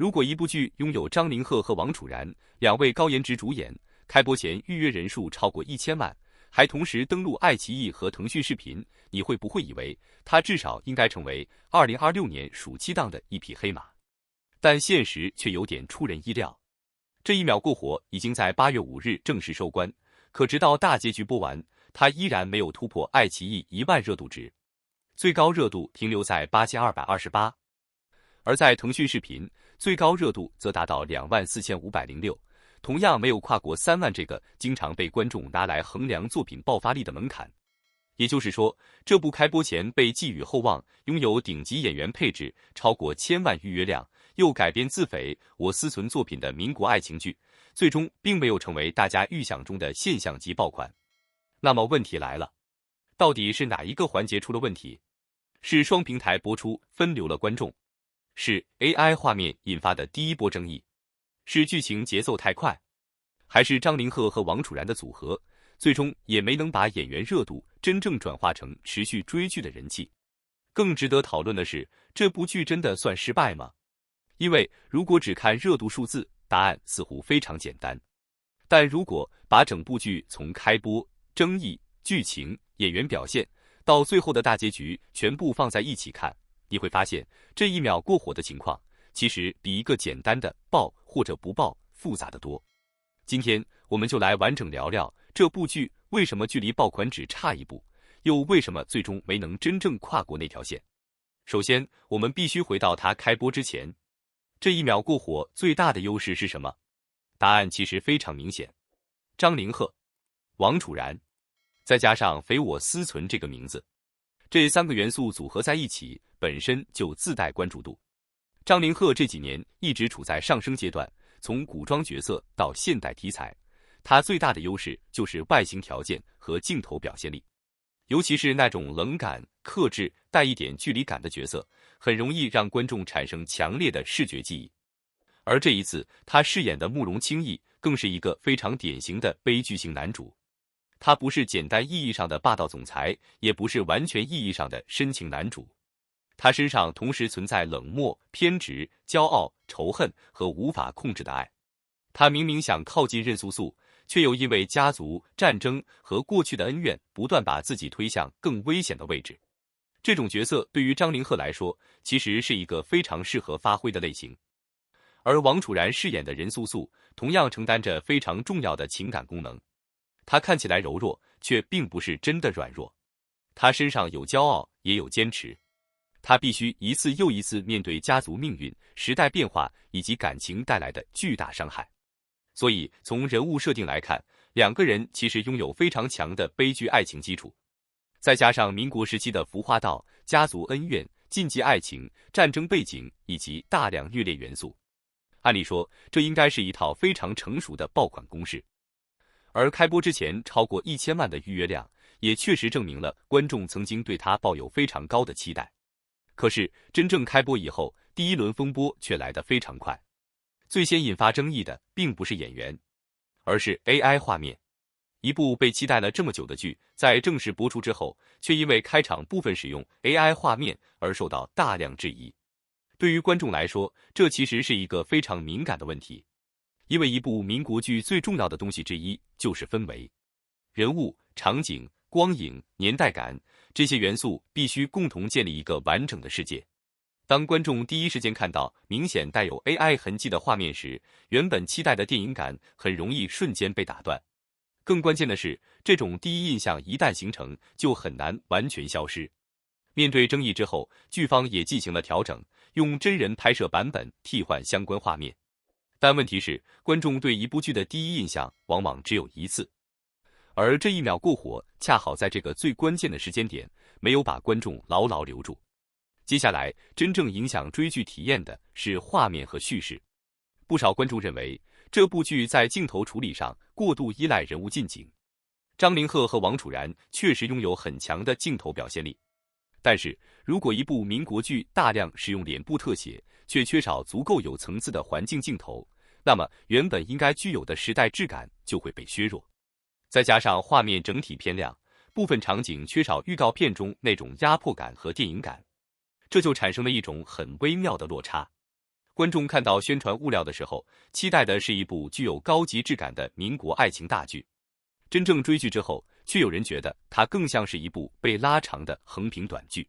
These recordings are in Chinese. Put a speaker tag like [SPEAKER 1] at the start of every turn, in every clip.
[SPEAKER 1] 如果一部剧拥有张凌赫和王楚然两位高颜值主演，开播前预约人数超过1000万，还同时登录爱奇艺和腾讯视频，你会不会以为它至少应该成为2026年暑期档的一匹黑马？但现实却有点出人意料。这一秒过火已经在8月5日正式收官，可直到大结局播完，它依然没有突破爱奇艺1万热度值，最高热度停留在8228，而在腾讯视频，最高热度则达到24506，同样没有跨过3万这个经常被观众拿来衡量作品爆发力的门槛。也就是说，这部开播前被寄予厚望、拥有顶级演员配置、超过1000万预约量，又改编自匪我思存作品的民国爱情剧，最终并没有成为大家预想中的现象级爆款。那么问题来了，到底是哪一个环节出了问题？是双平台播出分流了观众？是 AI 画面引发的第一波争议？是剧情节奏太快？还是张凌赫和王楚然的组合最终也没能把演员热度真正转化成持续追剧的人气？更值得讨论的是，这部剧真的算失败吗？因为如果只看热度数字，答案似乎非常简单。但如果把整部剧从开播、争议、剧情、演员表现到最后的大结局全部放在一起看，你会发现这一秒过火的情况其实比一个简单的爆或者不爆复杂得多。今天我们就来完整聊聊这部剧为什么距离爆款只差一步，又为什么最终没能真正跨过那条线。首先，我们必须回到它开播之前。这一秒过火最大的优势是什么？答案其实非常明显，张凌赫、王楚然，再加上匪我思存这个名字，这3个元素组合在一起本身就自带关注度。张凌赫这几年一直处在上升阶段，从古装角色到现代题材，他最大的优势就是外形条件和镜头表现力，尤其是那种冷感、克制、带一点距离感的角色，很容易让观众产生强烈的视觉记忆。而这一次他饰演的慕容清逸更是一个非常典型的悲剧型男主，他不是简单意义上的霸道总裁，也不是完全意义上的深情男主，他身上同时存在冷漠、偏执、骄傲、仇恨和无法控制的爱。他明明想靠近任素素，却又因为家族、战争和过去的恩怨，不断把自己推向更危险的位置。这种角色对于张凌赫来说，其实是一个非常适合发挥的类型。而王楚然饰演的任素素，同样承担着非常重要的情感功能。她看起来柔弱，却并不是真的软弱。她身上有骄傲，也有坚持。她必须一次又一次面对家族命运、时代变化以及感情带来的巨大伤害。所以从人物设定来看，两个人其实拥有非常强的悲剧爱情基础，再加上民国时期的服化道、家族恩怨、禁忌爱情、战争背景以及大量虐恋元素，按理说这应该是一套非常成熟的爆款公式。而开播之前超过1000万的预约量，也确实证明了观众曾经对它抱有非常高的期待。可是真正开播以后，第一轮风波却来得非常快。最先引发争议的并不是演员，而是 AI 画面。一部被期待了这么久的剧，在正式播出之后，却因为开场部分使用 AI 画面而受到大量质疑。对于观众来说，这其实是一个非常敏感的问题，因为一部民国剧最重要的东西之一就是氛围，人物、场景、光影、年代感，这些元素必须共同建立一个完整的世界。当观众第一时间看到明显带有 AI 痕迹的画面时，原本期待的电影感很容易瞬间被打断。更关键的是，这种第一印象一旦形成，就很难完全消失。面对争议之后，剧方也进行了调整，用真人拍摄版本替换相关画面。但问题是，观众对一部剧的第一印象往往只有一次，而这一秒过火，恰好在这个最关键的时间点，没有把观众牢牢留住。接下来，真正影响追剧体验的是画面和叙事。不少观众认为，这部剧在镜头处理上过度依赖人物近景。张凌赫和王楚然确实拥有很强的镜头表现力，但是如果一部民国剧大量使用脸部特写，却缺少足够有层次的环境镜头，那么原本应该具有的时代质感就会被削弱。再加上画面整体偏亮，部分场景缺少预告片中那种压迫感和电影感，这就产生了一种很微妙的落差。观众看到宣传物料的时候，期待的是一部具有高级质感的民国爱情大剧。真正追剧之后，却有人觉得它更像是一部被拉长的横屏短剧，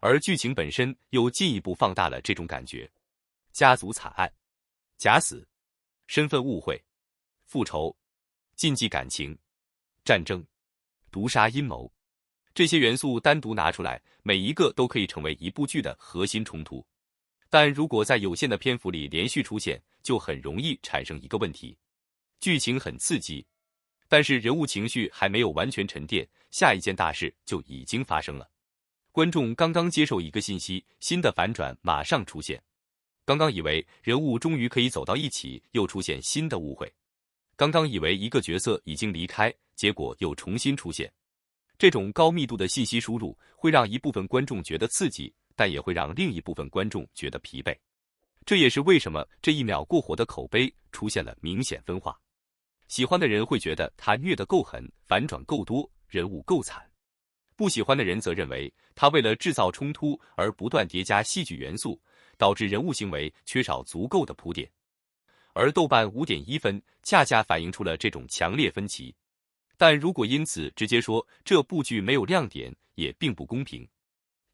[SPEAKER 1] 而剧情本身又进一步放大了这种感觉。家族惨案、假死、身份误会、复仇、禁忌感情、战争、毒杀阴谋，这些元素单独拿出来，每一个都可以成为一部剧的核心冲突。但如果在有限的篇幅里连续出现，就很容易产生一个问题：剧情很刺激，但是人物情绪还没有完全沉淀，下一件大事就已经发生了。观众刚刚接受一个信息，新的反转马上出现。刚刚以为人物终于可以走到一起，又出现新的误会。刚刚以为一个角色已经离开，结果又重新出现。这种高密度的信息输入会让一部分观众觉得刺激，但也会让另一部分观众觉得疲惫。这也是为什么这一秒过火的口碑出现了明显分化。喜欢的人会觉得他虐得够狠，反转够多，人物够惨；不喜欢的人则认为他为了制造冲突而不断叠加戏剧元素，导致人物行为缺少足够的铺垫。而豆瓣5.1分恰恰反映出了这种强烈分歧。但如果因此直接说这部剧没有亮点，也并不公平。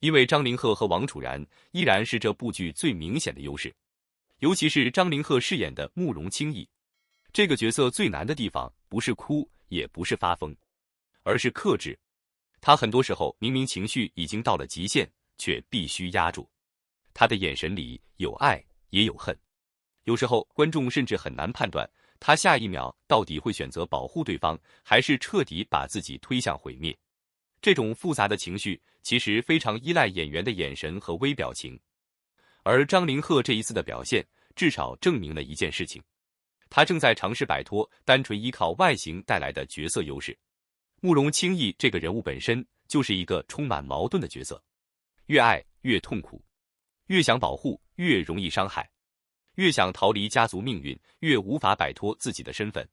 [SPEAKER 1] 因为张凌赫和王楚然依然是这部剧最明显的优势，尤其是张凌赫饰演的慕容清逸。这个角色最难的地方不是哭，也不是发疯，而是克制。他很多时候明明情绪已经到了极限，却必须压住。他的眼神里有爱，也有恨。有时候观众甚至很难判断，他下一秒到底会选择保护对方，还是彻底把自己推向毁灭。这种复杂的情绪其实非常依赖演员的眼神和微表情。而张凌赫这一次的表现，至少证明了一件事情：他正在尝试摆脱单纯依靠外形带来的角色优势。慕容清逸这个人物本身就是一个充满矛盾的角色，越爱越痛苦，越想保护越容易伤害，越想逃离家族命运，越无法摆脱自己的身份。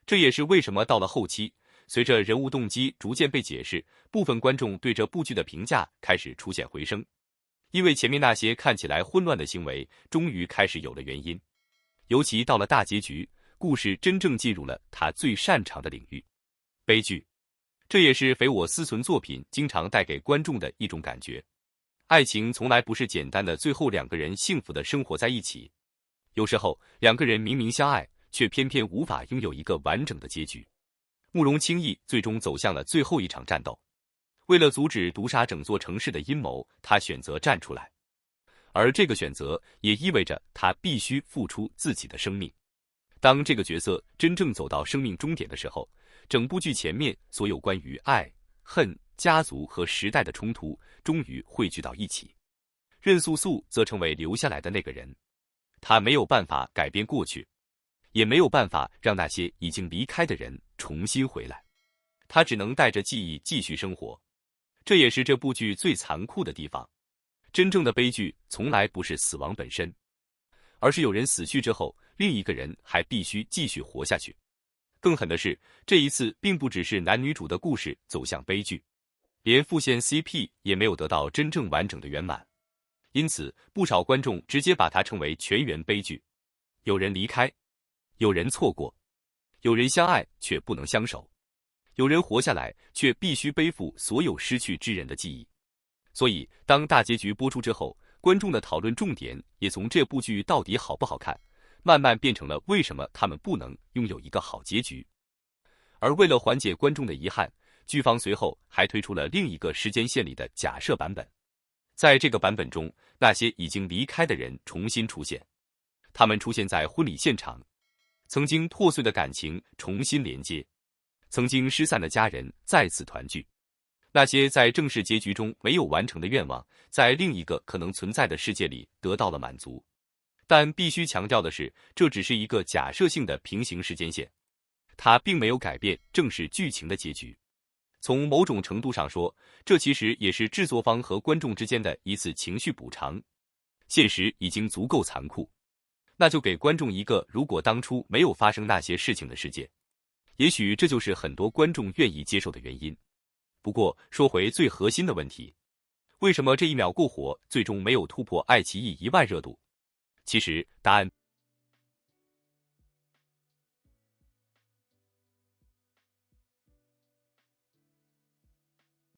[SPEAKER 1] 这也是为什么到了后期，随着人物动机逐渐被解释，部分观众对这部剧的评价开始出现回升。因为前面那些看起来混乱的行为，终于开始有了原因。尤其到了大结局，故事真正进入了他最擅长的领域——悲剧。这也是匪我思存作品经常带给观众的一种感觉。爱情从来不是简单的最后两个人幸福的生活在一起，有时候两个人明明相爱，却偏偏无法拥有一个完整的结局。慕容清逸最终走向了最后一场战斗，为了阻止毒杀整座城市的阴谋，他选择站出来，而这个选择也意味着他必须付出自己的生命。当这个角色真正走到生命终点的时候，整部剧前面所有关于爱、恨、家族和时代的冲突终于汇聚到一起。任素素则成为留下来的那个人，他没有办法改变过去，也没有办法让那些已经离开的人重新回来，他只能带着记忆继续生活。这也是这部剧最残酷的地方。真正的悲剧从来不是死亡本身，而是有人死去之后，另一个人还必须继续活下去。更狠的是，这一次并不只是男女主的故事走向悲剧，连副线 CP 也没有得到真正完整的圆满。因此，不少观众直接把它称为全员悲剧。有人离开，有人错过，有人相爱却不能相守，有人活下来却必须背负所有失去之人的记忆。所以，当大结局播出之后，观众的讨论重点也从这部剧到底好不好看，慢慢变成了为什么他们不能拥有一个好结局。而为了缓解观众的遗憾，剧方随后还推出了另一个时间线里的假设版本。在这个版本中，那些已经离开的人重新出现，他们出现在婚礼现场，曾经破碎的感情重新连接，曾经失散的家人再次团聚。那些在正式结局中没有完成的愿望，在另一个可能存在的世界里得到了满足。但必须强调的是，这只是一个假设性的平行时间线，它并没有改变正式剧情的结局。从某种程度上说，这其实也是制作方和观众之间的一次情绪补偿。现实已经足够残酷，那就给观众一个如果当初没有发生那些事情的世界。也许这就是很多观众愿意接受的原因。不过说回最核心的问题，为什么这一秒过火最终没有突破爱奇艺1万热度？其实答案